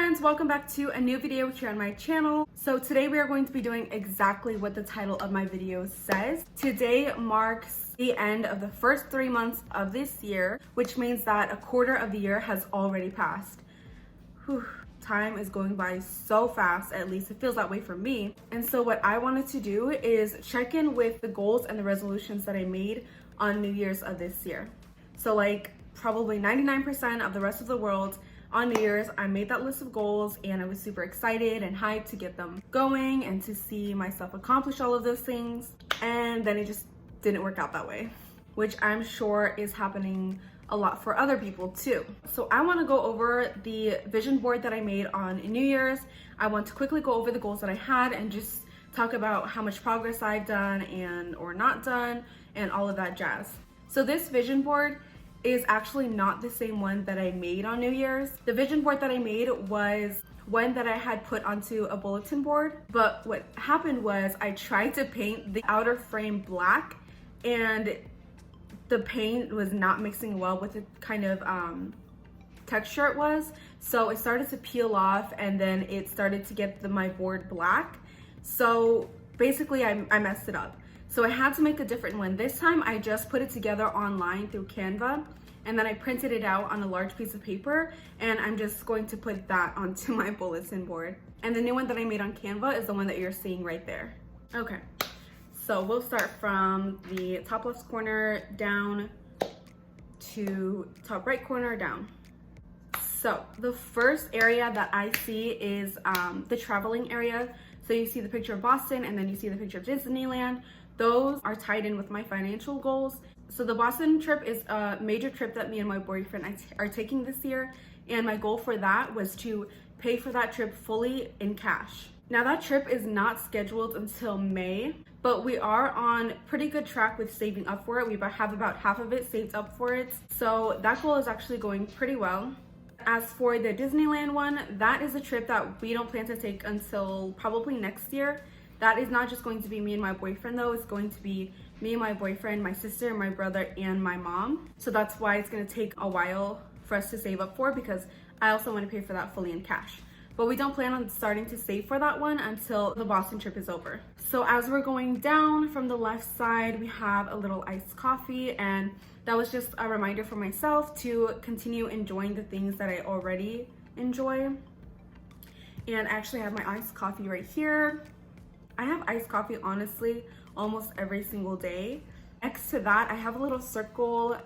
friends, welcome back to a new video here on my channel. So today we are going to be doing exactly what the title of my video says. Today marks the end of the first 3 months of this year, which means that a quarter of the year has already passed. Whew. Time is going by so fast, at least it feels that way for me. And so what I wanted to do is check in with the goals and the resolutions that I made on New Year's of this year. So like probably 99% of the rest of the world, on New Year's, I made that list of goals and I was super excited and hyped to get them going and to see myself accomplish all of those things. And then it just didn't work out that way, which I'm sure is happening a lot for other people too. So I want to go over the vision board that I made on New Year's. I want to quickly go over the goals that I had and just talk about how much progress I've done and or not done and all of that jazz. So this vision board is actually not the same one that I made on New Year's. The vision board that I made was one that I had put onto a bulletin board, but what happened was I tried to paint the outer frame black and the paint was not mixing well with the kind of texture it was. So it started to peel off and then it started to get my board black. So basically I messed it up. So I had to make a different one. This time I just put it together online through Canva and then I printed it out on a large piece of paper and I'm just going to put that onto my bulletin board. And the new one that I made on Canva is the one that you're seeing right there. Okay, so we'll start from the top left corner down to top right corner down. So the first area that I see is the traveling area. So you see the picture of Boston and then you see the picture of Disneyland. Those are tied in with my financial goals. So the Boston trip is a major trip that me and my boyfriend are taking this year. And my goal for that was to pay for that trip fully in cash. Now that trip is not scheduled until May, but we are on pretty good track with saving up for it. We have about half of it saved up for it. So that goal is actually going pretty well. As for the Disneyland one, that is a trip that we don't plan to take until probably next year. That is not just going to be me and my boyfriend though, it's going to be me and my boyfriend, my sister, my brother, and my mom. So that's why it's gonna take a while for us to save up for, because I also wanna pay for that fully in cash. But we don't plan on starting to save for that one until the Boston trip is over. So as we're going down from the left side, we have a little iced coffee, and that was just a reminder for myself to continue enjoying the things that I already enjoy. And I actually have my iced coffee right here. I have iced coffee, honestly, almost every single day. Next to that, I have a little circle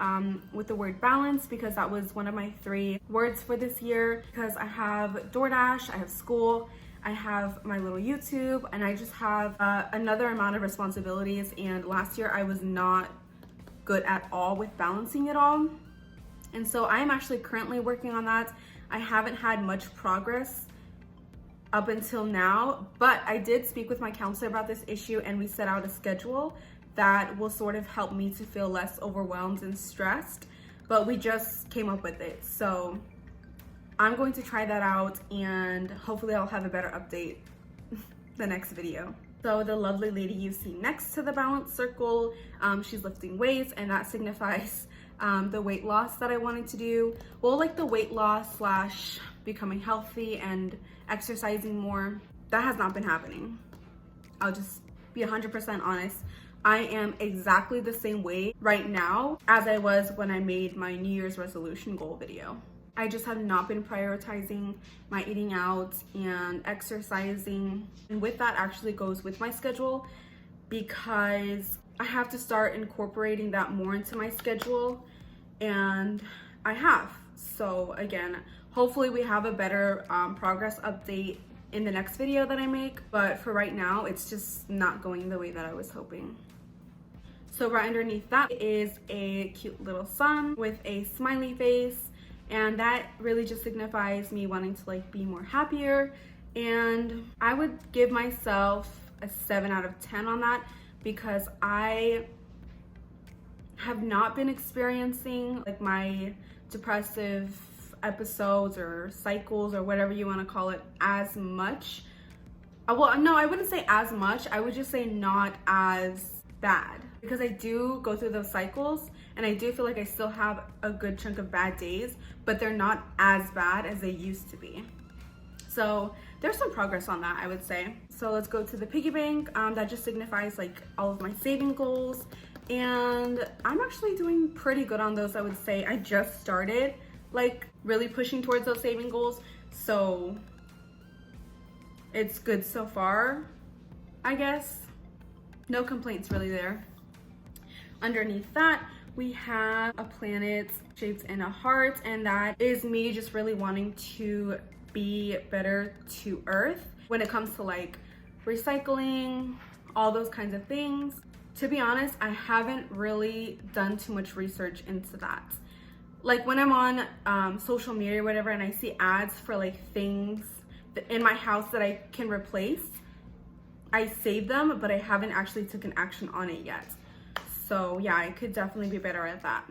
with the word balance, because that was one of my 3 words for this year. Because I have DoorDash, I have school, I have my little YouTube, and I just have another amount of responsibilities. And last year I was not good at all with balancing it all. And so I'm actually currently working on that. I haven't had much progress up until now, but I did speak with my counselor about this issue and we set out a schedule that will sort of help me to feel less overwhelmed and stressed, but we just came up with it. So I'm going to try that out and hopefully I'll have a better update the next video. So the lovely lady you see next to the balance circle, she's lifting weights, and that signifies the weight loss that I wanted to do. Well, like the weight loss slash becoming healthy and exercising more, that has not been happening. I'll just be 100% honest. I am exactly the same weight right now as I was when I made my New Year's resolution goal video. I just have not been prioritizing my eating out and exercising. And with that actually goes with my schedule, because I have to start incorporating that more into my schedule, and I have. So again, hopefully we have a better progress update in the next video that I make, but for right now, it's just not going the way that I was hoping. So right underneath that is a cute little sun with a smiley face, and that really just signifies me wanting to like be more happier. And I would give myself a 7 out of 10 on that, because I have not been experiencing like my depressive episodes or cycles or whatever you want to call it as much. Well, no, I wouldn't say as much. I would just say not as bad, because I do go through those cycles and I do feel like I still have a good chunk of bad days, but they're not as bad as they used to be. So there's some progress on that, I would say. So let's go to the piggy bank. That just signifies like all of my saving goals. And I'm actually doing pretty good on those, I would say. I just started like really pushing towards those saving goals. So it's good so far, I guess. No complaints really there. Underneath that, we have a planet shaped in a heart, and that is me just really wanting to be better to Earth when it comes to like recycling, all those kinds of things. To be honest, I haven't really done too much research into that. Like when I'm on social media or whatever and I see ads for like things in my house that I can replace, I save them, but I haven't actually taken action on it yet. So yeah, I could definitely be better at that.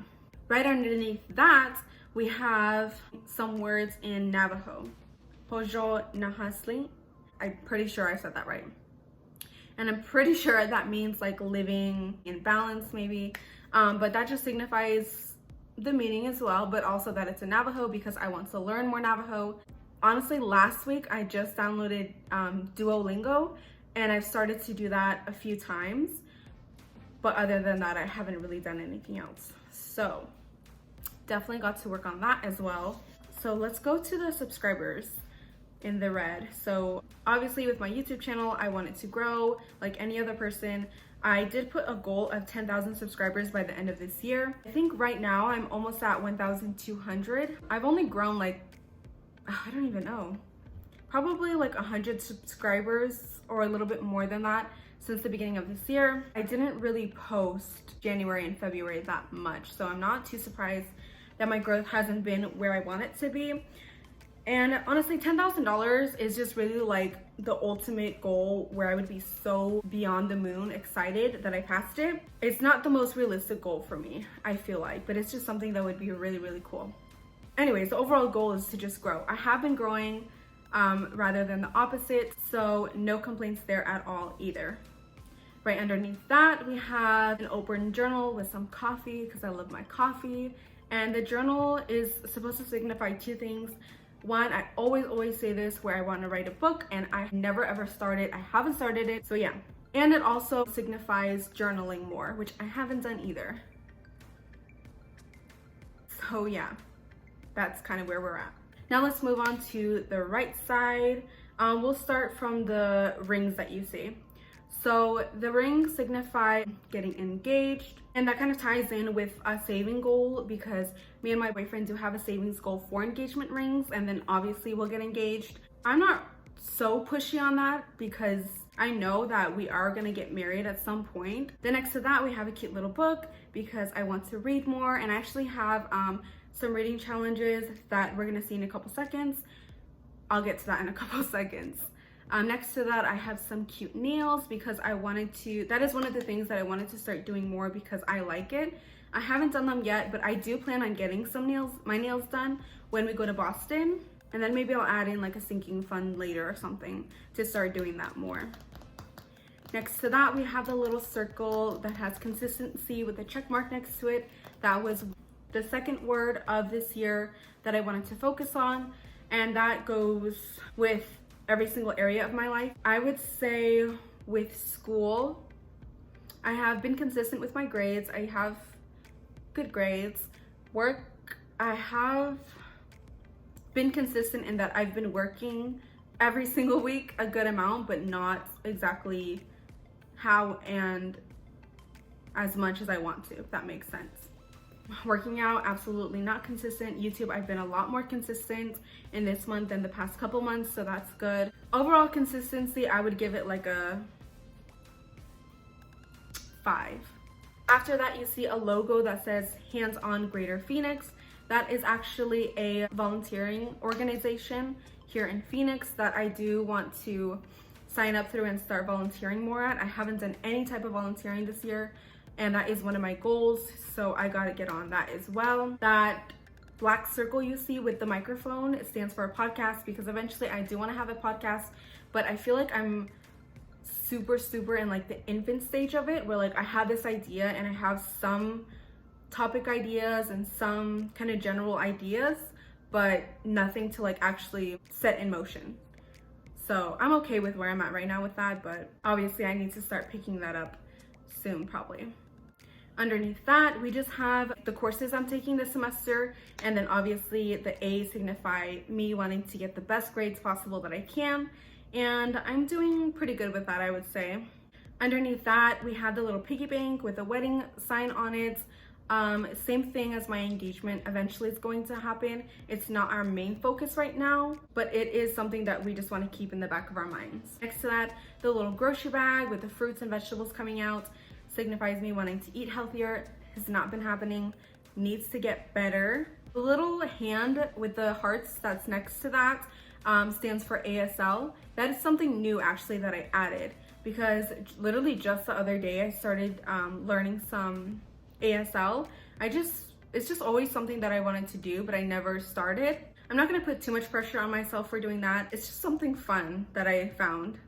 Right underneath that, we have some words in Navajo. Hojo Nahasli. I'm pretty sure I said that right. And I'm pretty sure that means like living in balance maybe. But that just signifies the meaning as well, but also that it's in Navajo because I want to learn more Navajo. Honestly, last week I just downloaded Duolingo, and I've started to do that a few times. But other than that, I haven't really done anything else. So definitely got to work on that as well. So let's go to the subscribers in the red. So obviously with my YouTube channel, I want it to grow like any other person. I did put a goal of 10,000 subscribers by the end of this year. I think right now I'm almost at 1,200. I've only grown like, I don't even know, probably like 100 subscribers or a little bit more than that since the beginning of this year. I didn't really post January and February that much, so I'm not too surprised that my growth hasn't been where I want it to be. And honestly, $10,000 is just really like the ultimate goal where I would be so beyond the moon excited that I passed it. It's not the most realistic goal for me, I feel like, but it's just something that would be really, really cool. Anyways, the overall goal is to just grow. I have been growing rather than the opposite, so no complaints there at all either. Right underneath that, we have an open journal with some coffee because I love my coffee. And the journal is supposed to signify two things. One, I always say this, where I want to write a book, and I never ever started. I haven't started it, so yeah. And it also signifies journaling more, which I haven't done either. So yeah, that's kind of where we're at. Now let's move on to the right side. We'll start from the rings that you see. So the rings signify getting engaged, and that kind of ties in with a saving goal because me and my boyfriend do have a savings goal for engagement rings, and then obviously we'll get engaged. I'm not so pushy on that because I know that we are gonna get married at some point. Then next to that, we have a cute little book because I want to read more, and I actually have some reading challenges that we're gonna see in a couple seconds. I'll get to that in a couple seconds. Next to that, I have some cute nails because I wanted to, that is one of the things that I wanted to start doing more because I like it. I haven't done them yet, but I do plan on getting my nails done when we go to Boston. And then maybe I'll add in like a sinking fund later or something to start doing that more. Next to that, we have the little circle that has consistency with a check mark next to it. That was the second word of this year that I wanted to focus on. And that goes with every single area of my life. I would say with school, I have been consistent with my grades. I have good grades. Work, I have been consistent in that I've been working every single week a good amount, but not exactly how and as much as I want to, if that makes sense. Working out, absolutely not consistent. YouTube, I've been a lot more consistent in this month than the past couple months, so that's good. Overall consistency, I would give it like a 5. After that, you see a logo that says Hands On Greater Phoenix. That is actually a volunteering organization here in Phoenix that I do want to sign up through and start volunteering more at. I haven't done any type of volunteering this year, and that is one of my goals, so I gotta get on that as well. That black circle you see with the microphone, it stands for a podcast because eventually I do want to have a podcast, but I feel like I'm super in like the infant stage of it, where like I have this idea and I have some topic ideas and some kind of general ideas, but nothing to like actually set in motion. So I'm okay with where I'm at right now with that, but obviously I need to start picking that up soon probably. Underneath that, we just have the courses I'm taking this semester, and then obviously the A's signify me wanting to get the best grades possible that I can, and I'm doing pretty good with that, I would say. Underneath that, we had the little piggy bank with a wedding sign on it. Same thing as my engagement. Eventually it's going to happen. It's not our main focus right now, but it is something that we just want to keep in the back of our minds. Next to that, the little grocery bag with the fruits and vegetables coming out signifies me wanting to eat healthier. Has not been happening, needs to get better. The little hand with the hearts that's next to that stands for ASL. That is something new actually that I added, because literally just the other day I started learning some ASL. It's just always something that I wanted to do, but I never started. I'm not gonna put too much pressure on myself for doing that. It's just something fun that I found.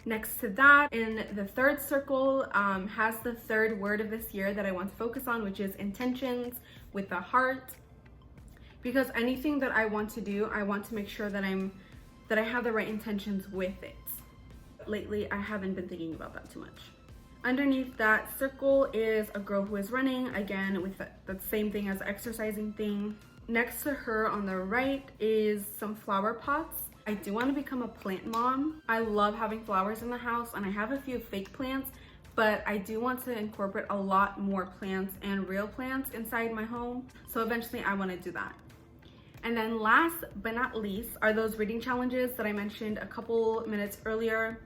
Next to that, in the third circle, has the third word of this year that I want to focus on, which is intentions with the heart. Because anything that I want to do, I want to make sure that I have the right intentions with it. Lately, I haven't been thinking about that too much. Underneath that circle is a girl who is running, again with the same thing as the exercising thing. Next to her on the right is some flower pots. I do want to become a plant mom. I love having flowers in the house, and I have a few fake plants, but I do want to incorporate a lot more plants and real plants inside my home. So eventually I want to do that. And then last but not least are those reading challenges that I mentioned a couple minutes earlier.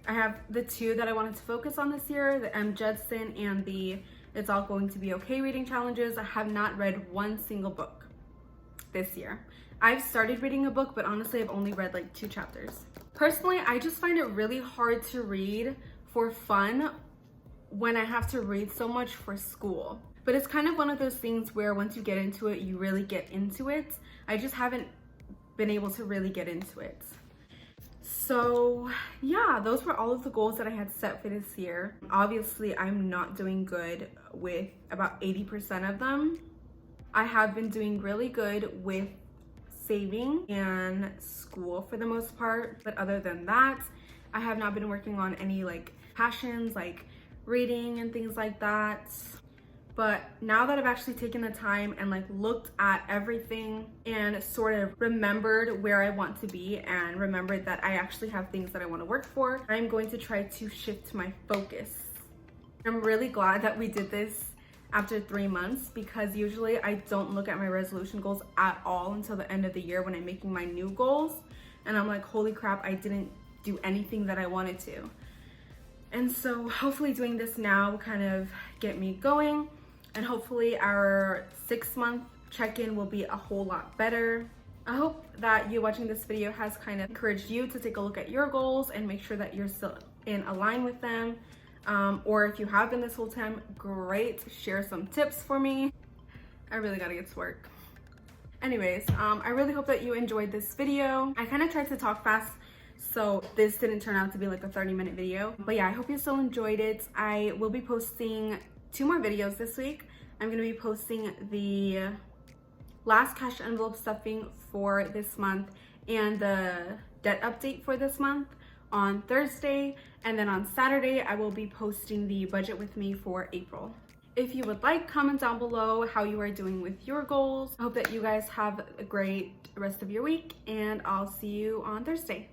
I have the two that I wanted to focus on this year, the M. Judson and the It's All Going to Be Okay reading challenges. I have not read one single book this year. I've started reading a book, but honestly, I've only read like 2 chapters. Personally, I just find it really hard to read for fun when I have to read so much for school. But it's kind of one of those things where once you get into it, you really get into it. I just haven't been able to really get into it. So yeah, those were all of the goals that I had set for this year. Obviously, I'm not doing good with about 80% of them. I have been doing really good with saving and school for the most part, but other than that, I have not been working on any like passions like reading and things like that. But now that I've actually taken the time and like looked at everything and sort of remembered where I want to be and remembered that I actually have things that I want to work for, I'm going to try to shift my focus. I'm really glad that we did this after 3 months, because usually I don't look at my resolution goals at all until the end of the year when I'm making my new goals. And I'm like, holy crap, I didn't do anything that I wanted to. And so hopefully doing this now will kind of get me going. And hopefully our 6-month check-in will be a whole lot better. I hope that you watching this video has kind of encouraged you to take a look at your goals and make sure that you're still in line with them. Or if you have been this whole time, great, share some tips for me. I really gotta get to work. Anyways, I really hope that you enjoyed this video. I kind of tried to talk fast, so this didn't turn out to be like a 30-minute video. But yeah, I hope you still enjoyed it. I will be posting 2 more videos this week. I'm gonna be posting the last cash envelope stuffing for this month and the debt update for this month on Thursday, and then on Saturday I will be posting the budget with me for April. If you would like, comment down below how you are doing with your goals. I hope that you guys have a great rest of your week, and I'll see you on Thursday.